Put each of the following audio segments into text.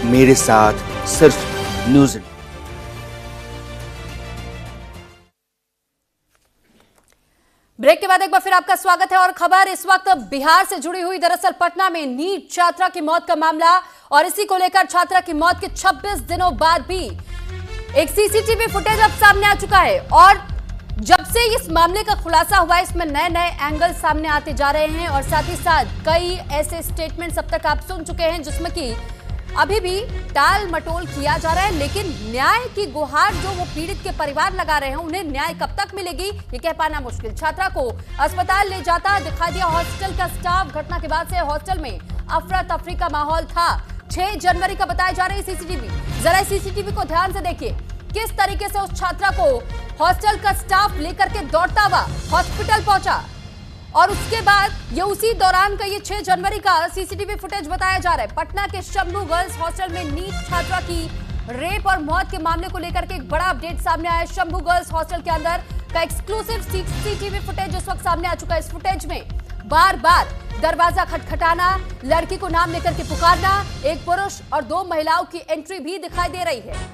मेरे साथ सिर्फ न्यूज़। ब्रेक के बाद एक बार फिर आपका स्वागत है और खबर इस वक्त बिहार से जुड़ी हुई। दरअसल पटना में नीट छात्रा की मौत का मामला और इसी को लेकर छात्रा की मौत के 26 दिनों बाद भी एक सीसीटीवी फुटेज अब सामने आ चुका है और जब से इस मामले का खुलासा हुआ है इसमें नए नए एंगल सामने आते जा रहे हैं और साथ ही साथ कई ऐसे स्टेटमेंट्स अब तक आप सुन चुके हैं जिसमें कि अभी भी टाल मटोल किया जा रहा है, लेकिन न्याय की गुहार जो वो पीड़ित के परिवार लगा रहे हैं उन्हें न्याय कब तक मिलेगी ये कह पाना मुश्किल। छात्रा को अस्पताल ले जाता दिखाई दिया हॉस्टल का स्टाफ। घटना के बाद से हॉस्टल में अफरा तफरी का माहौल था। 6 जनवरी का बताया जा रहा है सीसीटीवी। जरा सीसीटीवी को ध्यान से देखिए किस तरीके से उस छात्रा को हॉस्टल का स्टाफ लेकर के दौड़ता हुआ हॉस्पिटल पहुंचा और उसके बाद ये उसी दौरान का ये 6 जनवरी का सीसीटीवी फुटेज बताया जा रहा है। पटना के शंभू गर्ल्स हॉस्टल में नीट छात्रा की रेप और मौत के मामले को लेकर के एक बड़ा अपडेट सामने आया है। शंभू गर्ल्स हॉस्टल के अंदर का एक्सक्लूसिव सीसीटीवी फुटेज इस वक्त सामने आ चुका है। इस फुटेज में बार बार दरवाजा खटखटाना, लड़की को नाम लेकर के पुकारना, एक पुरुष और 2 महिलाओं की एंट्री भी दिखाई दे रही है।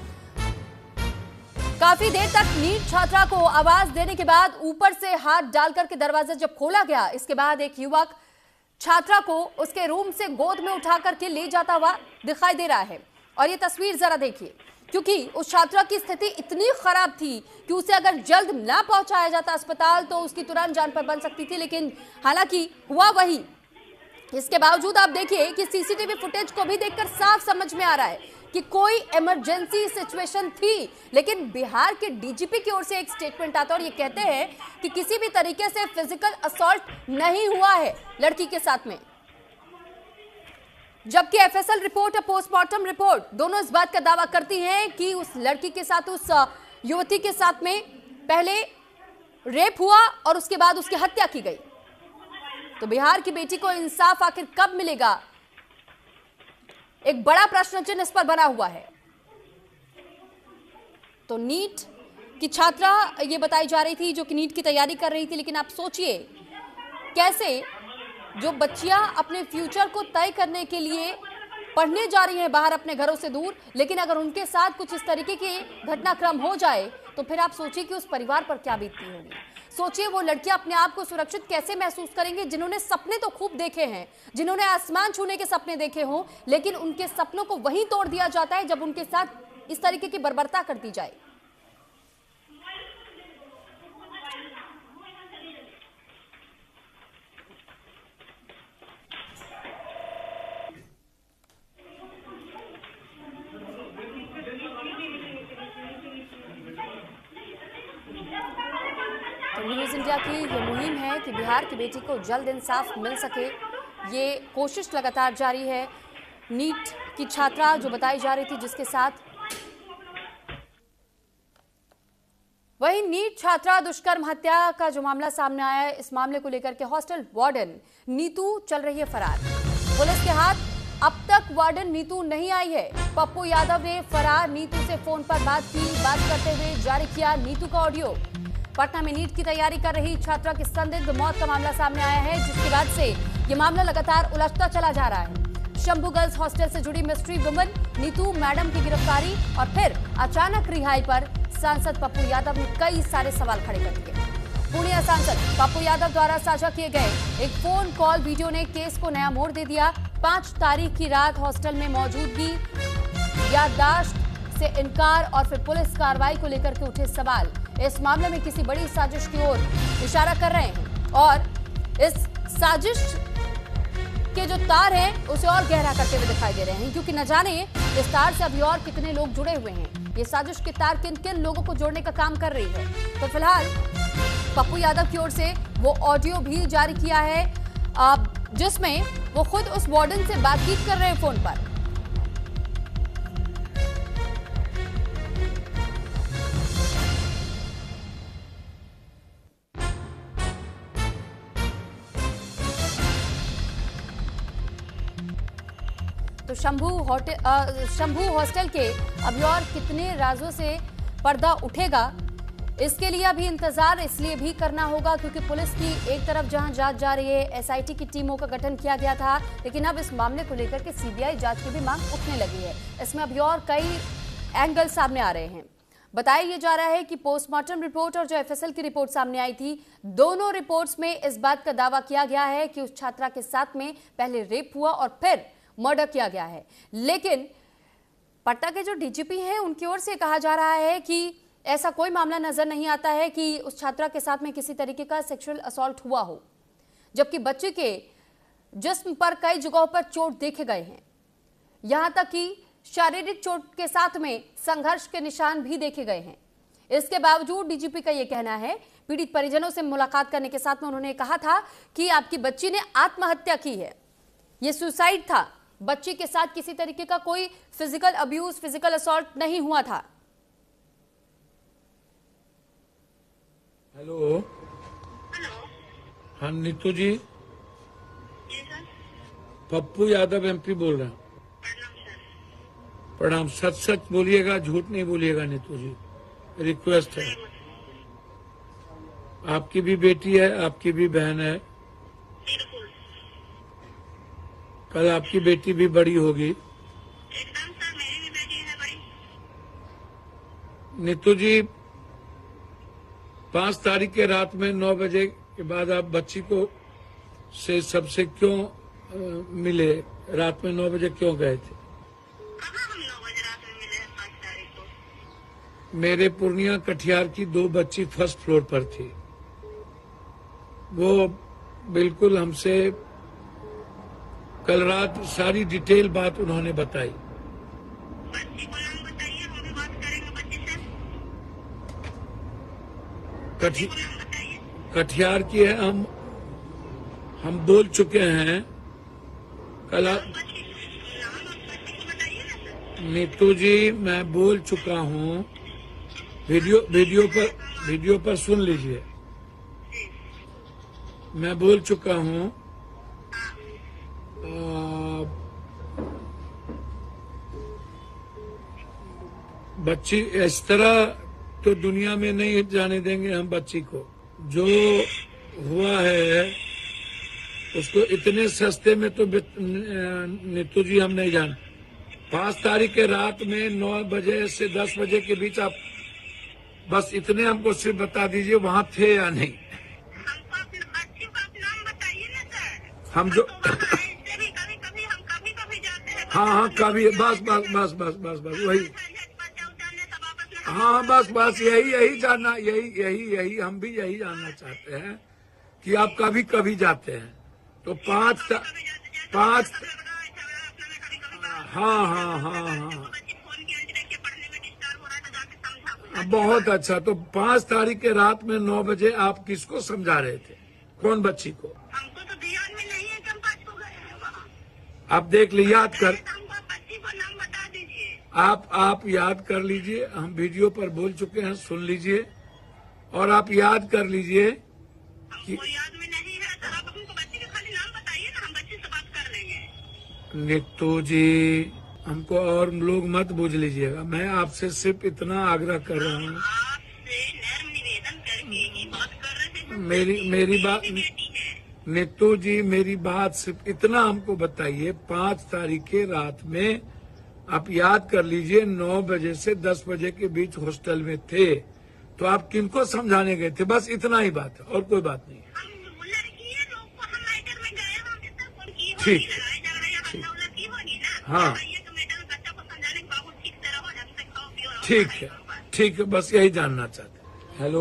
काफी देर तक नीट छात्रा को आवाज देने के बाद ऊपर से हाथ डालकर के दरवाजा जब खोला गया, इसके बाद एक युवक छात्रा को उसके रूम से गोद में उठा करके ले जाता हुआ दिखाई दे रहा है। और ये तस्वीर जरा देखिए, क्योंकि उस छात्रा की स्थिति इतनी खराब थी कि उसे अगर जल्द ना पहुंचाया जाता अस्पताल तो उसकी तुरंत जान पर बन सकती थी, लेकिन हालांकि हुआ वही। इसके बावजूद आप देखिए कि सीसीटीवी फुटेज को भी देखकर साफ समझ में आ रहा है कि कोई इमरजेंसी सिचुएशन थी, लेकिन बिहार के डीजीपी की ओर से एक स्टेटमेंट आता है और ये कहते हैं कि किसी भी तरीके से फिजिकल असॉल्ट नहीं हुआ है लड़की के साथ में। जबकि एफएसएल रिपोर्ट और पोस्टमार्टम रिपोर्ट दोनों इस बात का दावा करती हैं कि उस लड़की के साथ, उस युवती के साथ में पहले रेप हुआ और उसके बाद उसकी हत्या की गई। तो बिहार की बेटी को इंसाफ आखिर कब मिलेगा, एक बड़ा प्रश्न चिन्ह इस पर बना हुआ है। तो नीट की छात्रा ये बताई जा रही थी जो कि नीट की तैयारी कर रही थी, लेकिन आप सोचिए कैसे जो बच्चियां अपने फ्यूचर को तय करने के लिए पढ़ने जा रही हैं बाहर अपने घरों से दूर, लेकिन अगर उनके साथ कुछ इस तरीके के घटनाक्रम हो जाए तो फिर आप सोचिए कि उस परिवार पर क्या बीतती होगी। सोचिए वो लड़कियां अपने आप को सुरक्षित कैसे महसूस करेंगे जिन्होंने सपने तो खूब देखे हैं, जिन्होंने आसमान छूने के सपने देखे हों, लेकिन उनके सपनों को वहीं तोड़ दिया जाता है जब उनके साथ इस तरीके की बर्बरता कर दी जाए। न्यूज़ इंडिया की ये मुहिम है कि बिहार की बेटी को जल्द इंसाफ मिल सके, ये कोशिश लगातार जारी है। नीट की छात्रा जो बताई जा रही थी जिसके साथ, वही नीट छात्रा दुष्कर्म हत्या का जो मामला सामने आया है, इस मामले को लेकर के हॉस्टल वार्डन नीतू चल रही है फरार। पुलिस के हाथ अब तक वार्डन नीतू नहीं आई है। पप्पू यादव ने फरार नीतू से फोन पर बात करते हुए जारी किया नीतू का ऑडियो। पटना में नीट की तैयारी कर रही छात्रा की संदिग्ध मौत का मामला सामने आया है, जिसके बाद से ये मामला लगातार उलझता चला जा रहा है। शंभू गर्ल्स हॉस्टल से जुड़ी मिस्ट्री वुमन नीतू मैडम की गिरफ्तारी और फिर अचानक रिहाई पर सांसद पप्पू यादव ने कई सारे सवाल खड़े कर दिए। पूर्णिया सांसद पप्पू यादव द्वारा साझा किए गए एक फोन कॉल वीडियो ने केस को नया मोड़ दे दिया। 5 तारीख की रात हॉस्टल में मौजूदगी, याददाश्त से इनकार और फिर पुलिस कार्रवाई को लेकर के उठे सवाल इस मामले में किसी बड़ी साजिश की ओर इशारा कर रहे हैं और इस साजिश के जो तार हैं उसे और गहरा करते हुए दिखाई दे रहे हैं, क्योंकि न जाने इस तार से अभी और कितने लोग जुड़े हुए हैं। ये साजिश के तार किन किन लोगों को जोड़ने का काम कर रही है। तो फिलहाल पप्पू यादव की ओर से वो ऑडियो भी जारी किया है जिसमें वो खुद उस वार्डन से बातचीत कर रहे हैं फोन पर। तो शंभू हॉस्टल के अभी और कितने राजों से पर्दा उठेगा, इसके लिए अभी इंतजार इसलिए भी करना होगा क्योंकि पुलिस की एक तरफ जहां जांच जा रही है, एसआईटी की टीमों का गठन किया गया था, लेकिन अब इस मामले को लेकर के सीबीआई जांच की भी मांग उठने लगी है। इसमें अभी और कई एंगल सामने आ रहे हैं। बताया यह जा रहा है कि पोस्टमार्टम रिपोर्ट और जो एफएसएल की रिपोर्ट सामने आई थी, दोनों रिपोर्ट्स में इस बात का दावा किया गया है कि उस छात्रा के साथ में पहले रेप हुआ और फिर मर्डर किया गया है। लेकिन पटना के जो डीजीपी हैं उनकी ओर से कहा जा रहा है कि ऐसा कोई मामला नजर नहीं आता है कि उस छात्रा के साथ में किसी तरीके का सेक्सुअल असॉल्ट हुआ हो, जबकि बच्चे के जिस्म पर कई जगहों पर चोट देखे गए हैं। यहां तक कि शारीरिक चोट के साथ में संघर्ष के निशान भी देखे गए हैं। इसके बावजूद डीजीपी का यह कहना है, पीड़ित परिजनों से मुलाकात करने के साथ में उन्होंने कहा था कि आपकी बच्ची ने आत्महत्या की है, यह सुसाइड था, बच्ची के साथ किसी तरीके का कोई फिजिकल अब्यूज, फिजिकल असॉल्ट नहीं हुआ था। हेलो। हाँ नीतू जी, पप्पू यादव एमपी बोल रहे हैं। प्रणाम। सच सच बोलिएगा, झूठ नहीं बोलिएगा नीतू जी, रिक्वेस्ट है। आपकी भी बेटी है, आपकी भी बहन है, कल आपकी बेटी भी बड़ी होगी। एकदम सर, मेरी भी बेटी है बड़ी। नीतू जी, 5 तारीख के रात में 9 बजे के बाद आप बच्ची को से सबसे क्यों मिले? रात में 9 बजे क्यों गए थे? कहाँ हम 9 बजे रात में मिले हैं 5 तारीख को? मेरे पूर्णिया कटिहार की 2 बच्ची फर्स्ट फ्लोर पर थी। वो बिल्कुल हमसे कल रात सारी डिटेल बात उन्होंने बताई। बच्ची को नाम बताइए, हम भी बात करेंगे बच्ची से। बच्ची को नाम बताइए। कटिहार की है, हम बोल चुके हैं कल। बच्ची नाम और बच्ची को बताइए ना सर। नीतू जी, मैं बोल चुका हूँ, वीडियो पर सुन लीजिए। मैं बोल चुका हूँ, बच्ची इस तरह तो दुनिया में नहीं जाने देंगे हम बच्ची को। जो हुआ है उसको इतने सस्ते में तो नीतू जी हम नहीं जान। 5 तारीख के रात में 9 बजे से 10 बजे के बीच आप बस इतने हमको सिर्फ बता दीजिए वहाँ थे या नहीं। हमको अपने बच्ची का नाम बताइए ना सर। हम जो इससे भी कभी हम कभी जाते हैं। हाँ कभी बस वही। हाँ बस यही जानना, यही हम भी यही जानना चाहते हैं कि आप कभी जाते हैं तो 5 हाँ बहुत अच्छा। तो 5 तारीख के रात में 9 बजे आप किसको समझा रहे थे? कौन बच्ची को? हमको तो ध्यान में नहीं है कि हम 5 को गए हैं वहाँ। आप देख लीजिए, याद कर, हमको बच्ची को नाम बता दीजिए। आप याद कर लीजिए। हम वीडियो पर बोल चुके हैं, सुन लीजिए और आप याद कर लीजिए कि हमको याद में नहीं है सर। आप हमको बच्ची का खाली नाम बताइए ना, हम बच्ची से बात कर लेंगे। नीतू जी, हमको और लोग मत बूझ लीजिएगा। मैं आपसे सिर्फ इतना आग्रह कर रहा हूँ, आपसे नर्म निवेदन करके ही बात कर रहे थे। मेरी बात नीतू जी, मेरी बात सिर्फ इतना हमको बताइए। 5 तारीख के रात में आप याद कर लीजिए 9 बजे से 10 बजे के बीच हॉस्टल में थे, तो आप किनको समझाने गए थे? बस इतना ही बात है और कोई बात नहीं है। हम लड़की है, लोग को हम मैटर में गए, हम जितना फोन की होगी, ठीक। लड़ाई झगड़ा या हल्ला उल्ला की होगी ना। हाँ। ये तो मैटर में बच्चा को समझाने के बाबू ठीक तरह हो जाए, हमसे खाओ पियो। ठीक है, बस यही जानना चाहते हैं। हेलो।